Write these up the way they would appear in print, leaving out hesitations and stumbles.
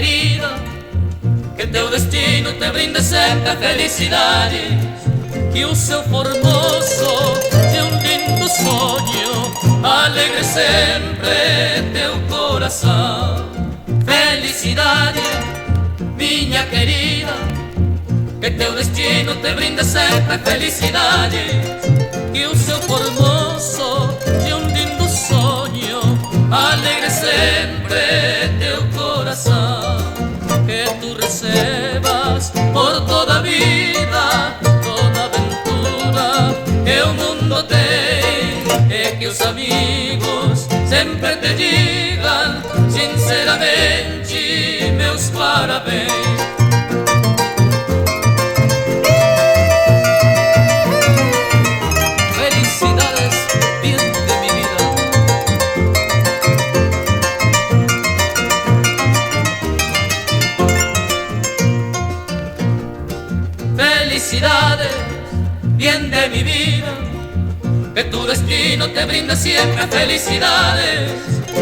querida, que teu destino te brinde sempre felicidades, que o seu formoso de um lindo sonho alegre sempre teu coração. Felicidade, minha querida, que teu destino te brinde sempre felicidades, que o seu formoso de um lindo sonho alegre sempre teu coração. Que tu recebas por toda a vida, toda aventura que o mundo tem, e que os amigos sempre te digam sinceramente meus parabéns. Felicidades, bien de mi vida, que tu destino te brinda siempre felicidades,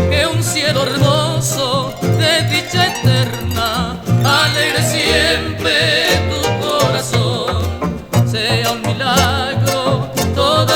que un cielo hermoso de dicha eterna alegre siempre tu corazón. Sea un milagro todo